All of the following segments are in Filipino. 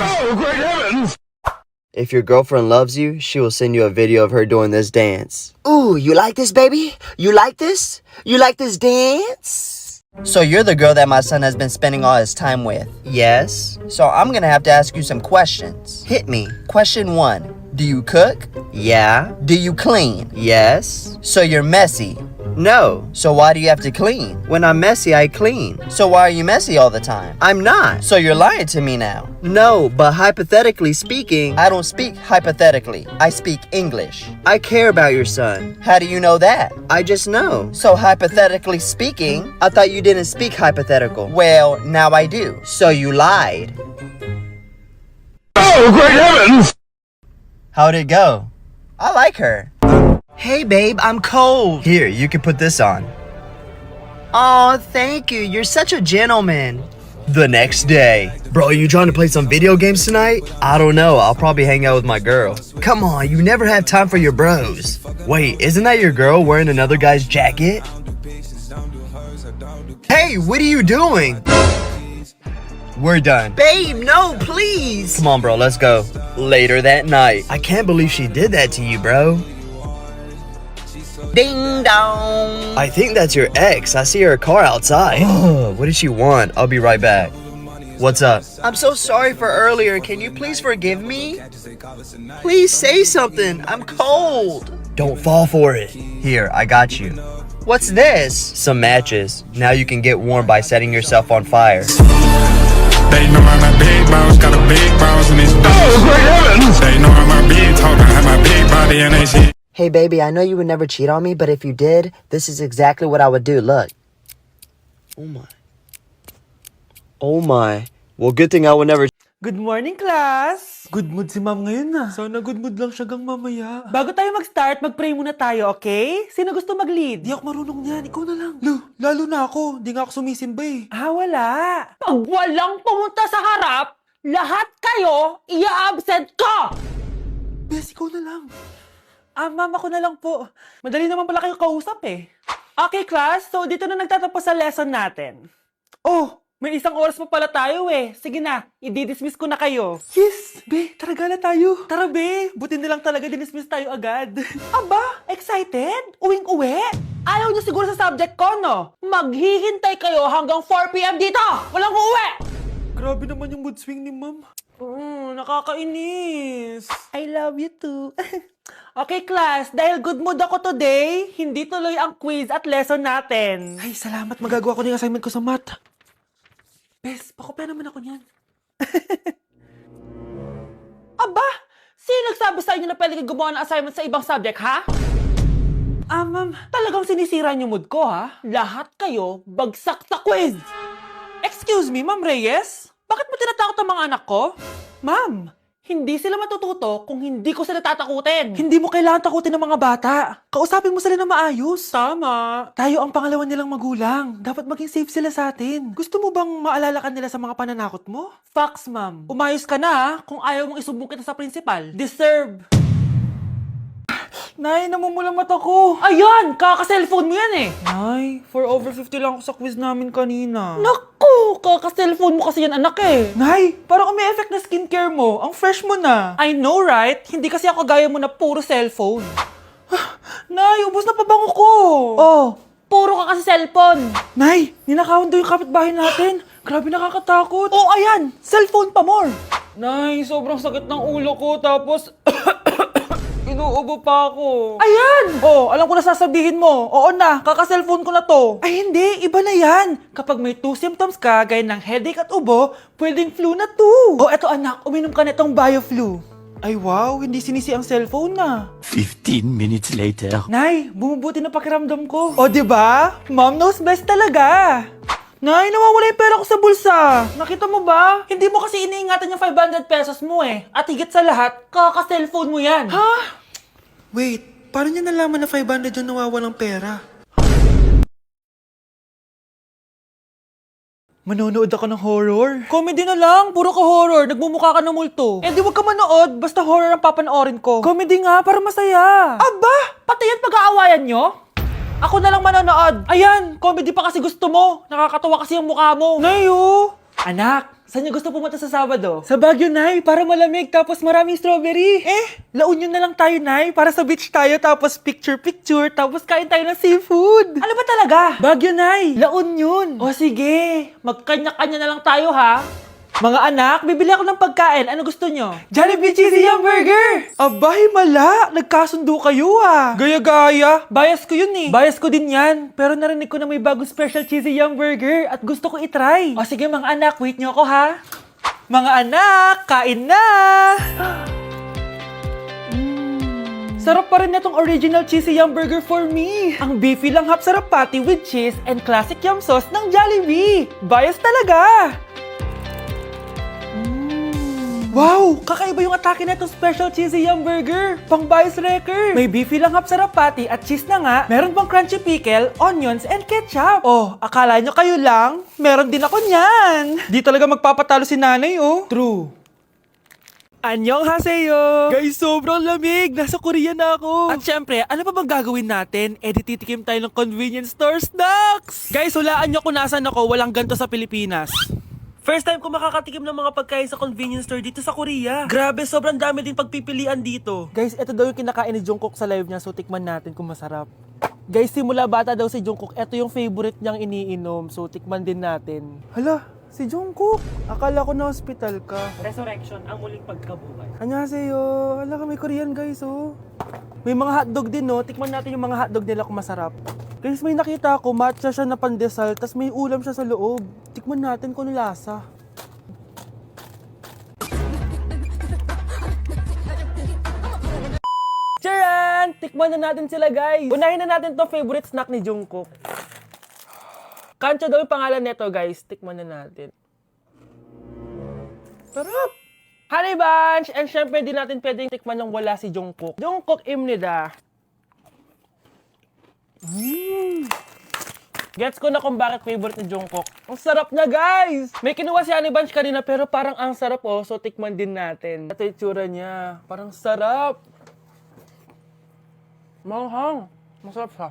Oh, great heavens! If your girlfriend loves you, she will send you a video of her doing this dance. Ooh, you like this, baby? You like this? You like this dance? So you're the girl that my son has been spending all his time with? Yes. So I'm gonna have to ask you some questions. Hit me. Question 1. Do you cook? Yeah. Do you clean? Yes. So you're messy? No. So why do you have to clean? When I'm messy, I clean. So why are you messy all the time? I'm not. So you're lying to me now? No, but hypothetically speaking, I don't speak hypothetically. I speak English. I care about your son. How do you know that? I just know. So hypothetically speaking, I thought you didn't speak hypothetical. Well, now I do. So you lied. Oh, great heavens! How'd it go? I like her. Hey babe, I'm cold. Here, you can put this on. Oh, thank you. You're such a gentleman. The next day. Bro, you trying to play some video games tonight? I don't know. I'll probably hang out with my girl. Come on, you never have time for your bros. Wait, isn't that your girl wearing another guy's jacket? Hey, what are you doing? We're done. Babe, no, please. Come on, bro, let's go. Later that night. I can't believe she did that to you, bro. Ding dong. I think that's your ex. I see her car outside. Oh, what did she want? I'll be right back. What's up? I'm so sorry for earlier. Can you please forgive me? Please say something. I'm cold. Don't fall for it. Here, I got you. What's this? Some matches. Now you can get warm by setting yourself on fire. They know I'm a big boss, got a big boss in this bitch. Oh, great heavens! They know I'm a big talker, have my big body and they shit. Hey, baby, I know you would never cheat on me, but if you did, this is exactly what I would do. Look. Oh my. Oh my. Well, good thing I would never. Good morning, class! Good mood si ma'am ngayon na. Sana good mood lang siya gang mamaya. Bago tayo mag-start, mag-pray muna tayo, okay? Sino gusto mag-lead? Di ako marunong niyan, ikaw na lang. Lalo na ako. Di nga ako sumisimba eh. Wala. Pag walang pumunta sa harap, lahat kayo ia-absent ko! Bes, ikaw na lang. Ma'am, ako na lang po. Madali naman pala kayo kausap eh. Okay, class. So, dito na nagtatapos sa lesson natin. Oh, may 1 oras pa pala tayo eh. Sige na, i-dismiss ko na kayo. Yes! Be, tara gala tayo. Tara, be. Buti nilang talaga dinismiss tayo agad. Aba, excited? Uwing-uwi? Ayaw niyo siguro sa subject ko, no? Maghihintay kayo hanggang 4 p.m. dito! Walang uuwi! Grabe naman yung mood swing ni ma'am. Nakakainis. I love you too. Okay, class. Dahil good mood ako today, hindi tuloy ang quiz at lesson natin. Ay, salamat. Magagawa ko na yung assignment ko sa math. Bes, pakopya naman ako niyan. Aba, sino nagsabi sa inyo na pwede kayo gumawa ng assignment sa ibang subject, ha? Ma'am. Talagang sinisira niyo mood ko, ha? Lahat kayo bagsak sa quiz! Excuse me, Ma'am Reyes? Bakit mo tinatakot ang mga anak ko? Ma'am, Hindi sila matututo kung hindi ko sila tatakutin. hindi mo kailangan takutin ng mga bata. Kausapin mo sila na maayos. Tama. Tayo ang pangalawa nilang magulang. Dapat maging safe sila sa atin. Gusto mo bang maalala ka nila sa mga pananakot mo? Facts, ma'am. Umayos ka na, ha? Kung ayaw mong isumbong kita sa principal. Deserve. Nay, namumulang mata ko. Ayan! Kaka-cellphone mo yan eh. Nay, 4 over 50 lang ako sa quiz namin kanina. Naku! Kaka-cellphone mo kasi yan, anak eh. Nay, parang may effect na skincare mo. Ang fresh mo na. I know, right? Hindi kasi ako gaya mo na puro cellphone. Nay, ubos na pabango ko. Oh, puro ka kasi cellphone. Nay, ninakawan daw yung kapitbahay natin. Grabe nakakatakot. Oh, ayan! Cellphone pa more. Nay, sobrang sakit ng ulo ko. Tapos, inuubo pa ako. Ayan! Oh, alam ko na sasabihin mo. Oo na, kaka-cellphone ko na to. Ay hindi, iba na yan. Kapag may 2 symptoms ka, gaya ng headache at ubo, pwedeng flu na 2. Oh, eto anak, uminom ka na itong BioFlu. Ay wow, hindi sinisi ang cellphone na. 15 minutes later. Nay, bumubuti na pakiramdam ko. O, diba? Mom knows best talaga. Nay, nawawala yung pera ko sa bulsa. Nakita mo ba? Hindi mo kasi iniingatan yung 500 pesos mo eh. At higit sa lahat, kaka-cellphone mo yan. Ha? Wait, paano niya nalaman na 500 yung nawawalang pera? Manonood ako ng horror. Comedy na lang, puro ka horror, nagmumukha ka ng multo. Eh di wag ka manood, basta horror ang papanoorin ko. Comedy nga, para masaya. Aba! Pati yan pag-aawayan nyo? Ako na lang manonood. Ayan, comedy pa kasi gusto mo. Nakakatawa kasi yung mukha mo. Nayo! Anak, saan niyo gusto pumunta sa Sabado? Sa Baguio, Nay, para malamig tapos maraming strawberry. La Union na lang tayo, Nay, para sa beach tayo tapos picture-picture tapos kain tayo ng seafood. Ano ba talaga? Baguio, Nay, La Union. O sige, magkanya-kanya na lang tayo ha. Mga anak, bibili ako ng pagkain. Ano gusto nyo? Jollibee Cheesy Yum Burger! Abay, mala! Nagkasundo kayo ah! Gaya-gaya! Bias ko yun eh! Bias ko din yan! Pero narinig ko na may bagong special Cheesy Yum Burger at gusto ko itry! O sige mga anak, wait nyo ako ha! Mga anak, kain na! Sarap pa rin itong original Cheesy Yum Burger for me! Ang beefy lang hap sarap patty with cheese and classic yum sauce ng Jollibee! Bias talaga! Wow! Kakaiba yung atake na itong special cheesy yum burger. Pang bias wrecker. May beefy lang hap sarap patty at cheese na nga. Meron pang crunchy pickle, onions, and ketchup. Oh, akala nyo kayo lang? Meron din ako niyan. Di talaga magpapatalo si nanay, oh. True. Annyeonghaseyo! Guys, sobrang lamig! Nasa Korea na ako! At syempre, ano pa bang gagawin natin? Titikim tayo ng convenience store snacks! Guys, hulaan nyo kung nasan ako, walang ganito sa Pilipinas. First time ko makakatikim ng mga pagkain sa convenience store dito sa Korea. Grabe, sobrang dami din pagpipilian dito. Guys, ito daw yung kinakain ni Jungkook sa live niya, so tikman natin kung masarap. Guys, simula bata daw si Jungkook, ito yung favorite niyang iniinom, so tikman din natin. Hala, si Jungkook! Akala ko na hospital ka. Resurrection, ang muling pagkabuhay. Annyeonghaseyo! Hala ka, may Korean guys, oh. May mga hotdog din, no? Tikman natin yung mga hotdog nila kung masarap. Guys, may nakita ako, matcha siya na pandesal, tas may ulam siya sa loob. Tikman natin kung ano lasa. Charan! Tikman na natin sila, guys. Unahin na natin to favorite snack ni Jungkook. Kancha daw yung pangalan nito, guys. Tikman na natin. Sarap! Honey Bunch! And syempre, di natin pwedeng tikman nang wala si Jungkook. Jungkook imnida. Gets ko na kung bakit favorite ni Jungkook. Ang sarap na, guys! May kinuha si Honey Bunch kanina pero parang ang sarap, oh. So, tikman din natin. Ito yung tsura niya. Parang sarap. Manghang. Masarap siya.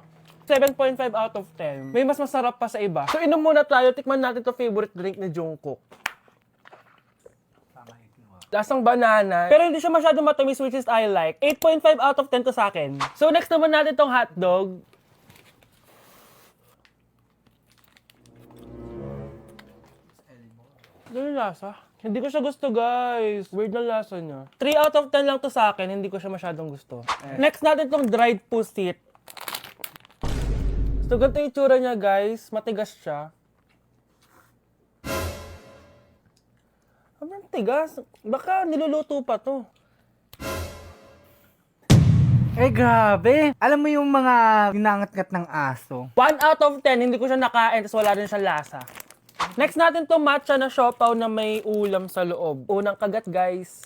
7.5 out of 10. May mas masarap pa sa iba. So, inom muna tayo. Tikman natin to favorite drink ni Jungkook. Lasang banana. Pero hindi siya masyadong matamis, which is I like. 8.5 out of 10 to sa akin. So, next naman natin tong hotdog. Ano yung lasa? Hindi ko siya gusto, guys. Weird na lasa niya. 3 out of 10 lang to sa akin. Hindi ko siya masyadong gusto. Next natin tong dried pusit. So, ganito yung itsura niya, guys. Matigas siya. Ang tigas. Baka niluluto pa to. Eh, grabe. Alam mo yung mga ginangat-ngat ng aso? 1 out of 10, hindi ko siya nakain, tapos wala rin siya lasa. Next natin to matcha na siopaw na may ulam sa loob. Unang kagat, guys.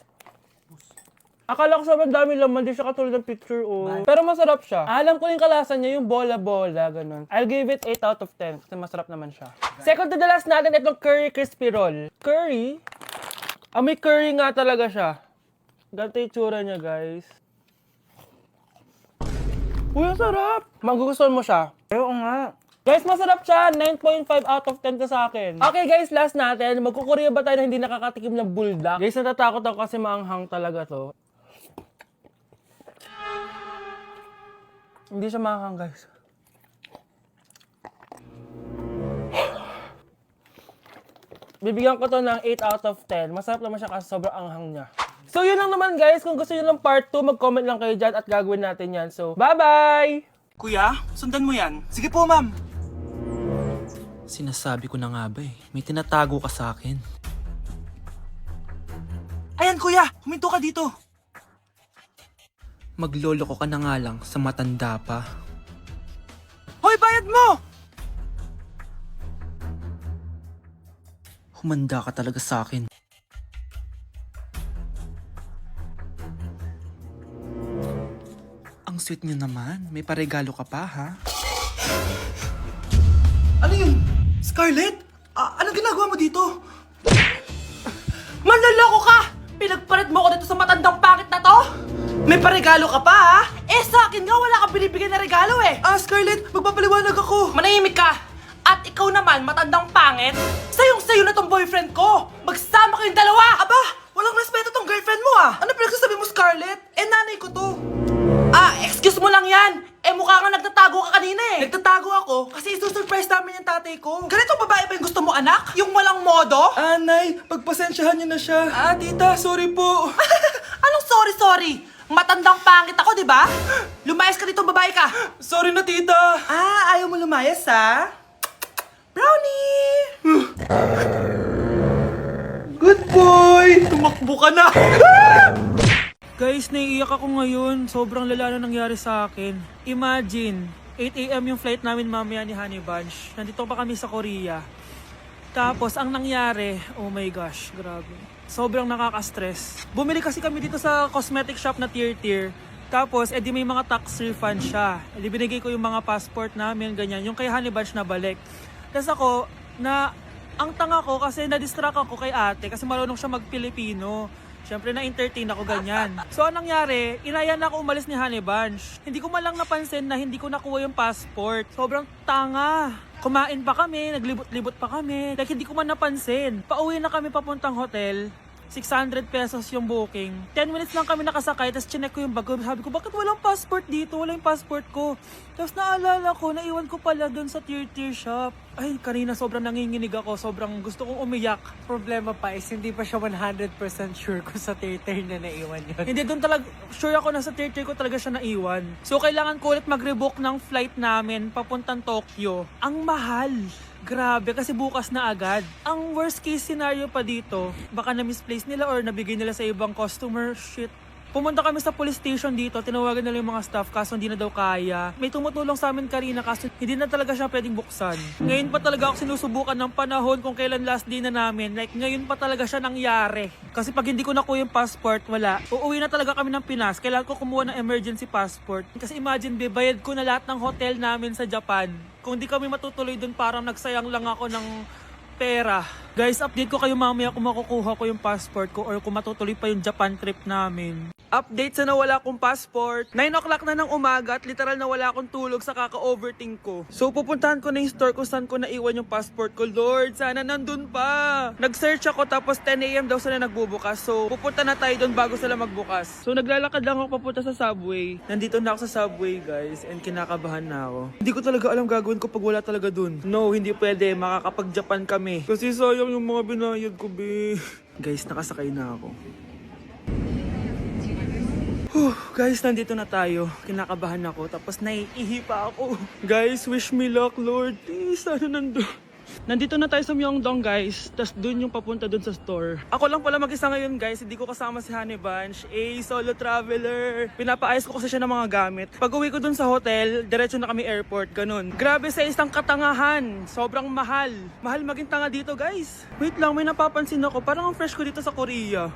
Akala ko sobrang dami laman, di siya katulad ng picture, oh. Pero masarap siya. Alam ko yung kalasa niya, yung bola-bola, ganun. I'll give it 8 out of 10, kasi masarap naman siya. Second to the last natin, itong curry crispy roll. Curry? May curry nga talaga siya. Ganito yung tsura niya, guys. Uy, ang sarap! Magugustuhan mo siya. Oo nga. Guys, masarap siya. 9.5 out of 10 ka sa akin. Okay guys, last natin. Magkukorea ba tayo na hindi nakakatikim ng buldak? Guys, natatakot ako kasi maanghang talaga to. Hindi siya maanghang, guys. Bibigyan ko to ng 8 out of 10. Masarap naman siya kasi sobrang anghang niya. So yun lang naman guys. Kung gusto nyo ng part 2, mag-comment lang kayo dyan at gagawin natin yan. So, bye-bye! Kuya, sundan mo yan. Sige po, ma'am. Sinasabi ko na nga ba eh, may tinatago ka sa akin. Ayan, kuya. Huminto ka dito. Magloloko ka na nga lang sa matanda pa. Hoy, bayad mo! Humanda ka talaga sa akin. Ang sweet niyo naman. May paregalo ka pa, ha? Ano yun? Scarlett? Anong ginagawa mo dito? Manloloko ka! Pinagpalit mo ko dito sa matandang pangit na to? May paregalo ka pa, ha? Sa akin nga wala kang binibigyan na regalo eh! Scarlett, magpapaliwanag ako. Manahimik ka! At ikaw naman, matandang pangit, sa yung sa'yo na tong boyfriend ko. Magsama kayong dalawa. Aba, walang respeto tong girlfriend mo ah. Ano pinagsasabi mo, Scarlett? Eh, nanay ko to. Excuse mo lang yan. Mukha nga nagtatago ka kanina eh. Nagtatago ako kasi isusurprise namin yung tatay ko. Ganito babae ba yung gusto mo, anak? Yung walang modo? Nay, pagpasensyahan niyo na siya. Tita, sorry po. Anong sorry? Matandang pangit ako, di ba? Lumayas ka dito, babae ka. Sorry na, tita. Ayaw mo lumayas ha? Brownie! Good boy! Tumakbo ka na! Guys, naiiyak ako ngayon. Sobrang lala na nangyari sa akin. Imagine, 8 AM yung flight namin mamaya ni Honey Bunch. Nandito pa kami sa Korea. Tapos, ang nangyari, oh my gosh, grabe. Sobrang nakaka-stress. Bumili kasi kami dito sa cosmetic shop na tier. Tapos, edi may mga tax refund siya. Edi binigay ko yung mga passport namin, ganyan. Yung kay Honey Bunch na balik. Tapos ako, ang tanga ko kasi na-distract ako kay ate kasi marunong siya mag-Pilipino. Siyempre na-entertain ako ganyan. So anong nangyari, inaya na ako umalis ni Honey Bunch. Hindi ko man lang napansin na hindi ko nakuha yung passport. Sobrang tanga. Kumain pa kami, naglibot-libot pa kami. Like hindi ko man napansin. Pauwi na kami papuntang hotel. 600 pesos yung booking. 10 minutes lang kami nakasakay, tapos chinek ko yung bag ko. Sabi ko, bakit walang passport dito? Wala yung passport ko. Tapos naalala ko, naiwan ko pala doon sa tier shop. Ay, kanina sobrang nanginginig ako. Sobrang gusto kong umiyak. Problema pa is hindi pa siya 100% sure kung sa theater na naiwan yun. Hindi, doon talaga, sure ako na sa tier ko talaga siya naiwan. So, kailangan ko ulit mag-rebook ng flight namin papuntang Tokyo. Ang mahal. Grabe, kasi bukas na agad. Ang worst case scenario pa dito, baka na-misplace nila or nabigay nila sa ibang customer. Shit. Pumunta kami sa police station dito, tinawagan nila yung mga staff kaso hindi na daw kaya. May tumutulong sa amin kanina kaso hindi na talaga siya pwedeng buksan. Ngayon pa talaga ako sinusubukan ng panahon kung kailan last day na namin. Like ngayon pa talaga siya nangyari. Kasi pag hindi ko nakuha yung passport, wala. Uuwi na talaga kami ng Pinas. Kailangan ko kumuha ng emergency passport. Kasi imagine, bayad ko na lahat ng hotel namin sa Japan. Kung di kami matutuloy dun, parang nagsayang lang ako ng pera. Guys, update ko kayo mamaya kung makukuha ko yung passport ko or kung matutuloy pa yung Japan trip namin. Update sa nawala kong passport. 9 o'clock na ng umaga at literal na wala akong tulog sa kaka-overthink ko. So pupuntahan ko na yung store kung saan ko naiwan yung passport ko. Lord, sana nandun pa. Nag-search ako tapos 10 AM daw sila nagbubukas. So pupunta na tayo doon bago sila magbukas. So naglalakad lang ako papunta sa subway. Nandito na ako sa subway guys and kinakabahan na ako. Hindi ko talaga alam gagawin ko pag wala talaga dun. No, hindi pwede. Makakapag-Japan kami. Kasi sayang yung mga binayad ko, be. Guys, nakasakay na ako. Guys, nandito na tayo. Kinakabahan ako. Tapos naiihi pa ako. Guys, wish me luck, Lord. Please, sana nandun. Nandito na tayo sa Myeongdong, guys. Tapos dun yung papunta dun sa store. Ako lang pala mag-isa ngayon, guys. Hindi ko kasama si Honey Bunch. Solo traveler. Pinapaayos ko kasi siya ng mga gamit. Pag uwi ko dun sa hotel, diretso na kami airport. Ganun. Grabe sa isang katangahan. Sobrang mahal. Mahal maging tanga dito, guys. Wait lang, may napapansin ako. Parang ang fresh ko dito sa Korea.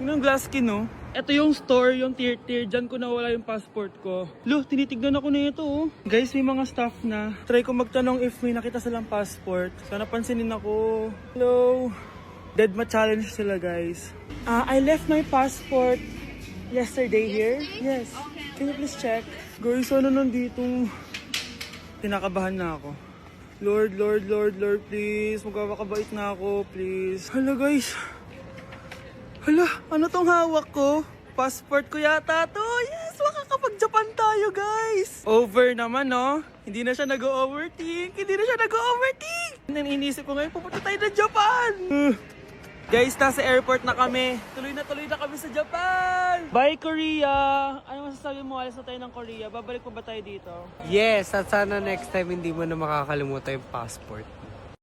Yun ang glass skin, no? Ito yung store, yung tier. Diyan ko nawala yung passport ko. Lo, tinitignan ako na ito, oh. Guys, may mga staff na. Try ko magtanong if may nakita silang passport. Sana pansinin ako. Hello? Deadma challenge sila, guys. I left my passport yesterday here. Yes. Can you please check? Guys, sana nandito? Tinakabahan na ako. Lord, please. Magkakabait na ako, please. Hala, guys. Hala, ano tong hawak ko? Passport ko yata to. Yes, makakapag-Japan tayo, guys. Over naman, no? Hindi na siya nag-overthink. Iniisip ko ngayon, pupunta tayo na Japan. Guys, nasa airport na kami. Tuloy na kami sa Japan. Bye, Korea. Ano masasabi mo? Alas na tayo ng Korea. Babalik pa ba tayo dito? Yes, at sana next time hindi mo na makakalimutan yung passport.